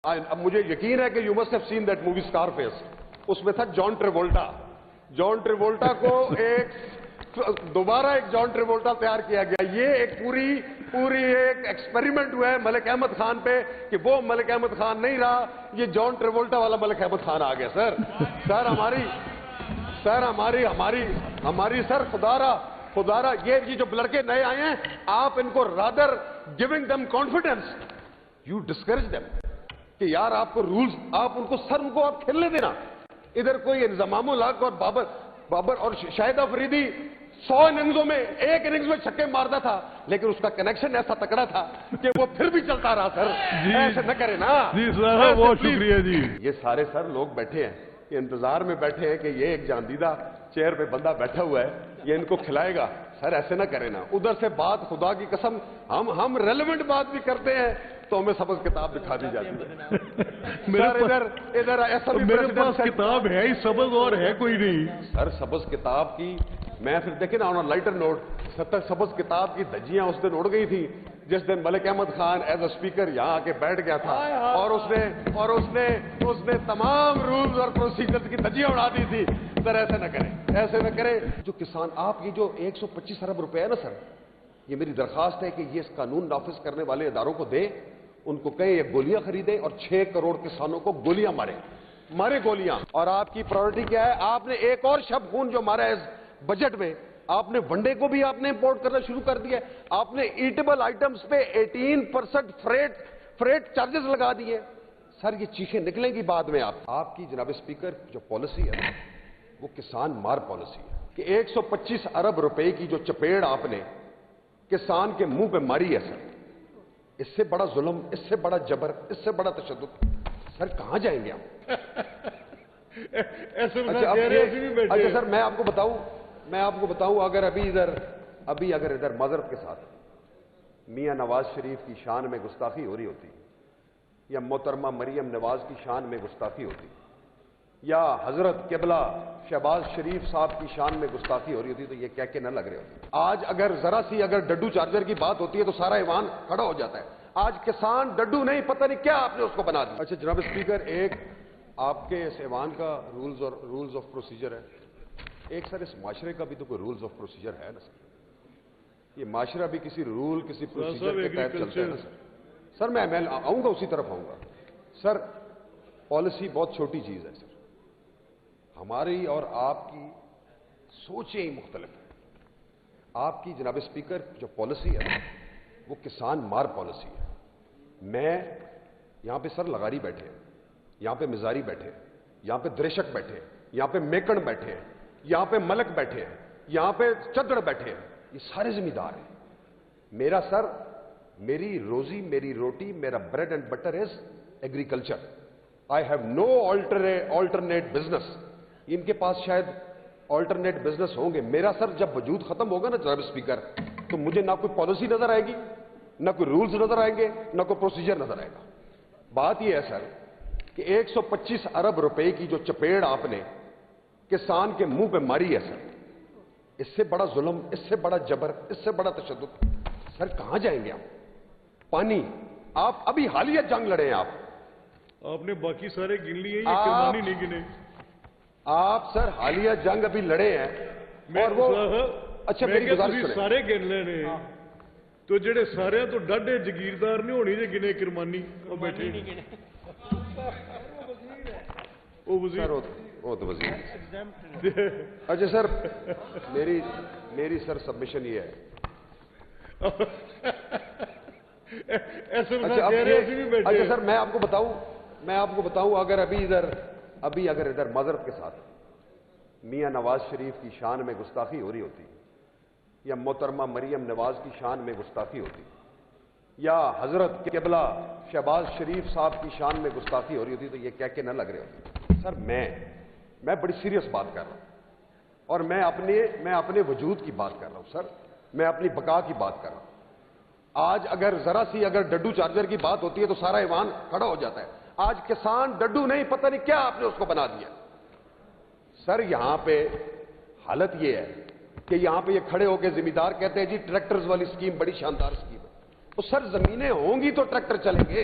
اب مجھے یقین ہے کہ you must have seen that movie Scarface. اس میں تھا جان ٹریولٹا. جان ٹریولٹا کو دوبارہ ایک جان ٹریولٹا تیار کیا گیا. یہ ایک پوری ایک ایکسپیریمنٹ ہوا ہے ملک احمد خان پہ کہ وہ ملک احمد خان نہیں رہا, یہ جان ٹریولٹا والا ملک احمد خان آ گیا. ہماری سر خدارا یہ جو لڑکے نئے آئے ہیں, آپ ان کو rather giving them confidence you discourage them کہ یار آپ کو رولز, آپ ان کو آپ کھیلنے دینا. ادھر کوئی انضمام الحق اور بابر اور شاہد افریدی 100 اننگزوں میں ایک اننگز میں چھکے مارتا تھا, لیکن اس کا کنیکشن ایسا تکڑا تھا کہ وہ پھر بھی چلتا رہا. سر ایسے نہ کرے نا. جی سر, بہت شکریہ جی. یہ سارے سر لوگ بیٹھے ہیں, یہ انتظار میں بیٹھے ہیں کہ یہ ایک جاندیدہ چیئر پہ بندہ بیٹھا ہوا ہے, یہ ان کو کھلائے گا. سر ایسے نہ کرے نا. ادھر سے بات, خدا کی قسم ہم ریلیونٹ بات بھی کرتے ہیں تو ہمیں سبز کتاب دکھا دی جاتی ہے. ادھر ایسا بھی میرے پاس کتاب ہے ہی سبز اور ہے کوئی نہیں. سر سبز کتاب کی میں پھر دیکھیں نا آن لائٹر نوٹ, سبز کتاب کی دھجیاں اس دن اڑ گئی تھی جس دن Malik Ahmad Khan as a speaker یہاں آ کے بیٹھ گیا تھا, اور اس نے تمام رولز اور پروسیجرز کی دھجیاں اڑا دی تھی. سر ایسے نہ کریں. جو کسان, آپ یہ جو 125 ارب روپے ہے نا سر, یہ میری درخواست ہے کہ یہ اس قانون نافذ کرنے والے اداروں کو دیں, ان کو کہیں یہ گولیاں خریدیں اور 6 کروڑ کسانوں کو گولیاں مارے گولیاں. اور آپ کی پرائورٹی کیا ہے؟ آپ نے ایک اور شب خون جو مارا ہے اس بجٹ میں, آپ نے ونڈے کو بھی آپ نے امپورٹ کرنا شروع کر دیا. آپ نے ایٹیبل آئٹمز پہ 18% فریٹ چارجز لگا دیے. سر یہ چیخیں نکلیں گی بعد میں. آپ کی جناب اسپیکر جو پالیسی ہے وہ کسان مار پالیسی ہے کہ 125 ارب روپے کی جو چپیڑ آپ نے کسان کے منہ پہ ماری ہے سر, اس سے بڑا ظلم, اس سے بڑا جبر, اس سے بڑا تشدد سر کہاں جائیں گے ہم؟ اچھا سر میں آپ کو بتاؤں اگر ادھر معذرت کے ساتھ میاں نواز شریف کی شان میں گستاخی ہو رہی ہوتی, یا محترمہ مریم نواز کی شان میں گستاخی ہوتی, یا حضرت قبلہ شہباز شریف صاحب کی شان میں گستاخی ہو رہی ہوتی, تو یہ کہہ کے نہ لگ رہے ہوتے. آج اگر ذرا سی ڈڈو چارجر کی بات ہوتی ہے تو سارا ایوان کھڑا ہو جاتا ہے. آج کسان ڈڈو نہیں, پتہ نہیں کیا آپ نے اس کو بنا دیا. اچھا جناب اسپیکر, ایک آپ کے اس ایوان کا رولز آف پروسیجر ہے, ایک سر اس معاشرے کا بھی تو کوئی رولز آف پروسیجر ہے نا سر. یہ معاشرہ بھی کسی رول, کسی پروسیجر کے تحت چلتا ہے نا سر. سر میں آؤں گا, اسی طرف آؤں گا. سر پالیسی بہت چھوٹی چیز ہے سر, ہماری اور آپ کی سوچیں ہی مختلف ہیں. آپ کی جناب اسپیکر جو پالیسی ہے وہ کسان مار پالیسی ہے. میں یہاں پہ سر لغاری بیٹھے ہیں, یہاں پہ مزاری بیٹھے ہیں, یہاں پہ درشک بیٹھے ہیں, یہاں پہ میکڑ بیٹھے ہیں, یہاں پہ ملک بیٹھے ہیں, یہاں پہ چدڑ بیٹھے ہیں, یہ سارے ذمہ دار ہیں. میرا سر, میری روزی, میری روٹی, میرا bread and butter is agriculture. I have no alternate business. ان کے پاس شاید آلٹرنیٹ بزنس ہوں گے. میرا سر جب وجود ختم ہوگا نا جناب اسپیکر, تو مجھے نہ کوئی پالیسی نظر آئے گی, نہ کوئی رولز نظر آئیں گے, نہ کوئی پروسیجر نظر آئے گا. بات یہ ہے سر کہ 125 ارب روپے کی جو چپیڑ آپ نے کسان کے منہ پہ ماری ہے سر, اس سے بڑا ظلم, اس سے بڑا جبر, اس سے بڑا تشدد سر کہاں جائیں گے ہم؟ پانی, آپ ابھی حالیہ جنگ لڑے ہیں. آپ نے باقی سارے گن لیے, یہ کرمانی نہیں گنے. آپ سر حالیہ جنگ ابھی لڑے ہیں اور وہ اچھا میری گزارش کریں. سارے گن لینے تو جڑے سارے تو ڈاڈے جگیردار نہیں ہونی جی گنے کرمانی وہ بیٹھے وہ وزیر تو وزیر. اچھا سر میری سر سبمیشن یہ ہے. اچھا سر میں آپ کو بتاؤں اگر ادھر معذرت کے ساتھ میاں نواز شریف کی شان میں گستاخی ہو رہی ہوتی, یا محترمہ مریم نواز کی شان میں گستاخی ہوتی, یا حضرت قبلہ شہباز شریف صاحب کی شان میں گستاخی ہو رہی ہوتی, تو یہ کہہ کے نہ لگ رہے ہوتے. سر میں بڑی سیریس بات کر رہا ہوں, اور میں اپنے وجود کی بات کر رہا ہوں. سر میں اپنی بقا کی بات کر رہا ہوں. آج ذرا سی ڈڈو چارجر کی بات ہوتی ہے تو سارا ایوان کھڑا ہو جاتا ہے. آج کسان ڈڈو نہیں, پتہ نہیں کیا آپ نے اس کو بنا دیا. سر یہاں پہ حالت یہ ہے کہ یہاں پہ یہ کھڑے ہو کے ذمہ دار کہتے ہیں جی ٹریکٹرز والی سکیم بڑی شاندار سکیم ہے. تو سر زمینیں ہوں گی تو ٹریکٹر چلیں گے,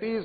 30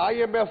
IMF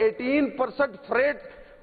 18%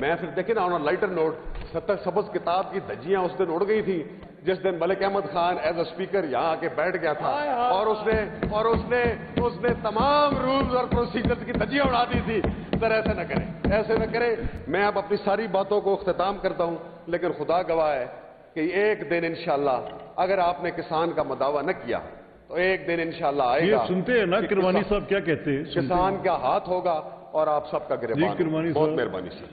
میں پھر دیکھیں نا آن لائٹر نوٹ 70 سبز کتاب کی دھجیاں اس دن اڑ گئی تھیں جس دن Malik Ahmad Khan as a speaker یہاں آ کے بیٹھ گیا تھا اور اس نے تمام رولز اور پروسیجرز کی دھجیاں اڑا دی تھی. سر ایسے نہ کریں, ایسے نہ کریں. میں اب اپنی ساری باتوں کو اختتام کرتا ہوں, لیکن خدا گواہ ہے کہ ایک دن انشاءاللہ اگر آپ نے کسان کا مداوع نہ کیا تو ایک دن انشاءاللہ آئے گا. یہ سنتے ہیں نا کرمانی صاحب کیا کہتے ہیں, کسان کا ہاتھ ہوگا اور آپ سب کا گریبان. جی کرمانی بہت صاحب, مہربانی سے.